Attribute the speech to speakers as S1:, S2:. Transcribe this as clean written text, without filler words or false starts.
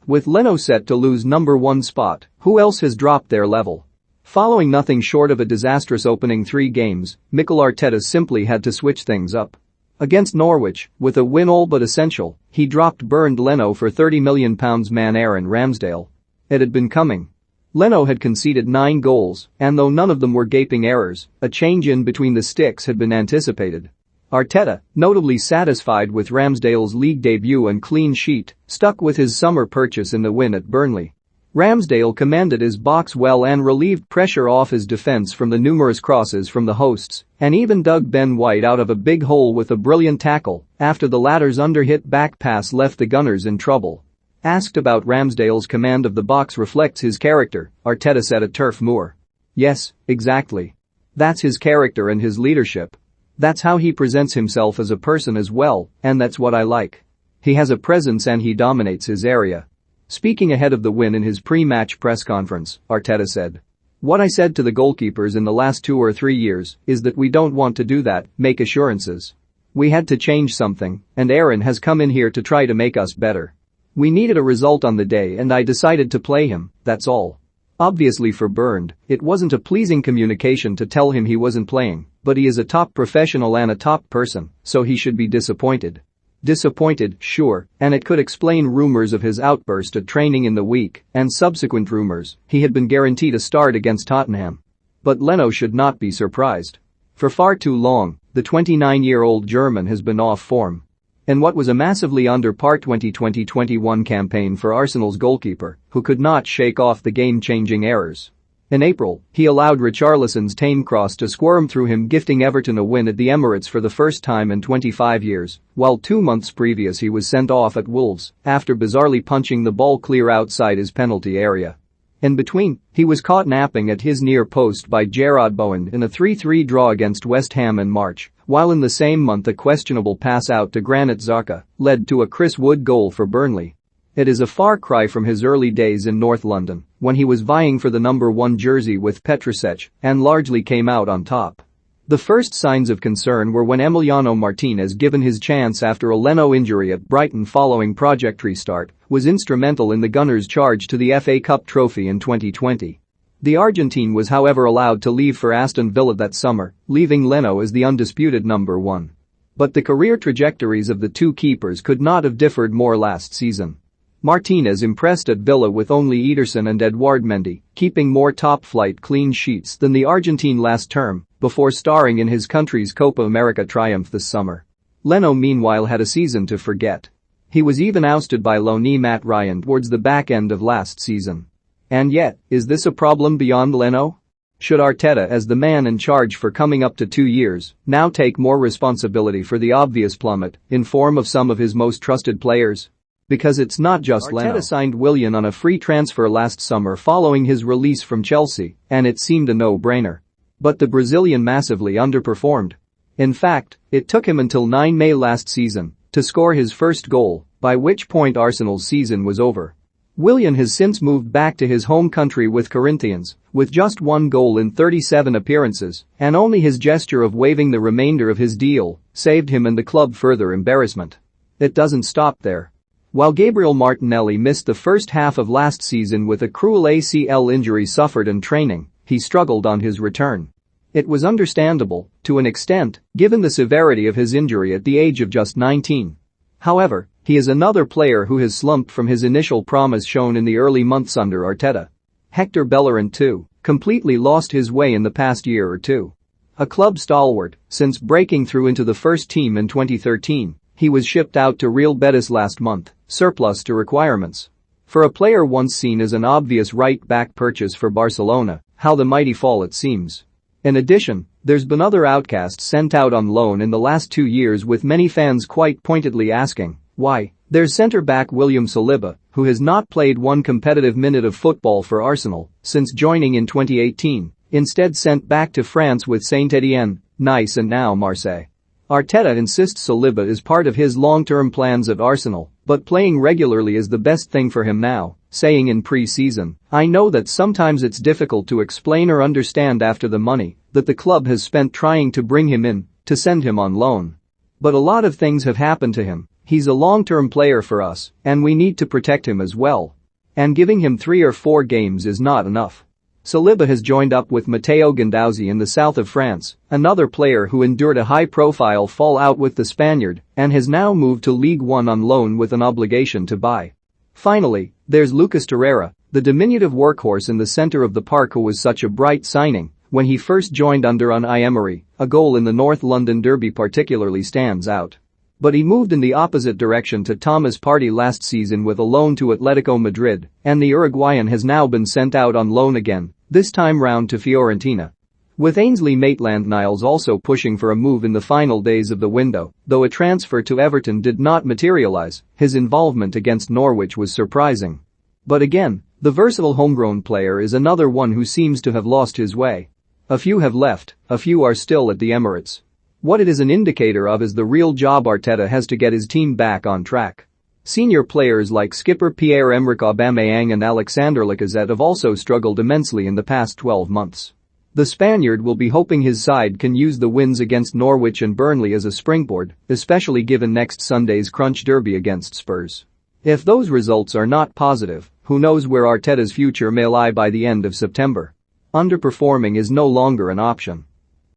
S1: With Leno set to lose number 1 spot, who else has dropped their level? Following nothing short of a disastrous opening 3 games, Mikel Arteta simply had to switch things up. Against Norwich, with a win all but essential, he dropped Bernd Leno for £30 million man Aaron Ramsdale. It had been coming. Leno had conceded 9 goals, and though none of them were gaping errors, a change in between the sticks had been anticipated. Arteta, notably satisfied with Ramsdale's league debut and clean sheet, stuck with his summer purchase in the win at Burnley. Ramsdale commanded his box well and relieved pressure off his defense from the numerous crosses from the hosts, and even dug Ben White out of a big hole with a brilliant tackle after the latter's under-hit back pass left the Gunners in trouble. Asked about Ramsdale's command of the box reflects his character, Arteta said at Turf Moor. Yes, exactly. That's his character and his leadership. That's how he presents himself as a person as well, and that's what I like. He has a presence and he dominates his area. Speaking ahead of the win in his pre-match press conference, Arteta said, "What I said to the goalkeepers in the last 2 or 3 years is that we don't want to do that, make assurances. We had to change something, and Aaron has come in here to try to make us better. We needed a result on the day and I decided to play him, that's all." Obviously for Bernd, it wasn't a pleasing communication to tell him he wasn't playing, but he is a top professional and a top person, so he should be disappointed. Disappointed, sure, and it could explain rumors of his outburst at training in the week and subsequent rumors he had been guaranteed a start against Tottenham. But Leno should not be surprised. For far too long, the 29-year-old German has been off form. In what was a massively under-par 2020-21 campaign for Arsenal's goalkeeper, who could not shake off the game-changing errors. In April, he allowed Richarlison's tame cross to squirm through him, gifting Everton a win at the Emirates for the first time in 25 years, while 2 months previous he was sent off at Wolves after bizarrely punching the ball clear outside his penalty area. In between, he was caught napping at his near post by Jarrod Bowen in a 3-3 draw against West Ham in March, while in the same month a questionable pass out to Granit Xhaka led to a Chris Wood goal for Burnley. It is a far cry from his early days in North London, when he was vying for the number 1 jersey with Petrusech and largely came out on top. The first signs of concern were when Emiliano Martinez, given his chance after a Leno injury at Brighton following Project Restart, was instrumental in the Gunners' charge to the FA Cup trophy in 2020. The Argentine was however allowed to leave for Aston Villa that summer, leaving Leno as the undisputed number 1. But the career trajectories of the 2 keepers could not have differed more last season. Martinez impressed at Villa with only Ederson and Edouard Mendy keeping more top-flight clean sheets than the Argentine last term, before starring in his country's Copa America triumph this summer. Leno meanwhile had a season to forget. He was even ousted by loanee Matt Ryan towards the back end of last season. And yet, is this a problem beyond Leno? Should Arteta, as the man in charge for coming up to 2 years, now take more responsibility for the obvious plummet in form of some of his most trusted players? Because it's not just Leno. Arteta signed Willian on a free transfer last summer following his release from Chelsea, and it seemed a no-brainer. But the Brazilian massively underperformed. In fact, it took him until 9 May last season to score his first goal, by which point Arsenal's season was over. Willian has since moved back to his home country with Corinthians, with just 1 goal in 37 appearances, and only his gesture of waiving the remainder of his deal saved him and the club further embarrassment. It doesn't stop there. While Gabriel Martinelli missed the first half of last season with a cruel ACL injury suffered in training, he struggled on his return. It was understandable, to an extent, given the severity of his injury at the age of just 19. However, he is another player who has slumped from his initial promise shown in the early months under Arteta. Hector Bellerin too, completely lost his way in the past year or two. A club stalwart, since breaking through into the first team in 2013, he was shipped out to Real Betis last month, surplus to requirements. For a player once seen as an obvious right-back purchase for Barcelona, how the mighty fall it seems. In addition, there's been other outcasts sent out on loan in the last 2 years, with many fans quite pointedly asking, why? There's centre-back William Saliba, who has not played 1 competitive minute of football for Arsenal since joining in 2018, instead sent back to France with Saint-Étienne, Nice and now Marseille. Arteta insists Saliba is part of his long-term plans at Arsenal, but playing regularly is the best thing for him now, saying in pre-season, "I know that sometimes it's difficult to explain or understand after the money that the club has spent trying to bring him in, to send him on loan. But a lot of things have happened to him, He's a long-term player for us, and we need to protect him as well. And giving him 3 or 4 games is not enough. Saliba has joined up with Matteo Guendouzi in the south of France, another player who endured a high-profile fallout with the Spaniard and has now moved to Ligue 1 on loan with an obligation to buy. Finally, there's Lucas Torreira, the diminutive workhorse in the center of the park who was such a bright signing when he first joined under Unai Emery. A goal in the North London derby particularly stands out. But he moved in the opposite direction to Thomas Partey last season with a loan to Atletico Madrid, and the Uruguayan has now been sent out on loan again, this time round to Fiorentina. With Ainsley Maitland-Niles also pushing for a move in the final days of the window, though a transfer to Everton did not materialize, his involvement against Norwich was surprising. But again, the versatile homegrown player is another one who seems to have lost his way. A few have left, a few are still at the Emirates. What it is an indicator of is the real job Arteta has to get his team back on track. Senior players like skipper Pierre-Emerick Aubameyang and Alexander Lacazette have also struggled immensely in the past 12 months. The Spaniard will be hoping his side can use the wins against Norwich and Burnley as a springboard, especially given next Sunday's crunch derby against Spurs. If those results are not positive, who knows where Arteta's future may lie by the end of September. Underperforming is no longer an option.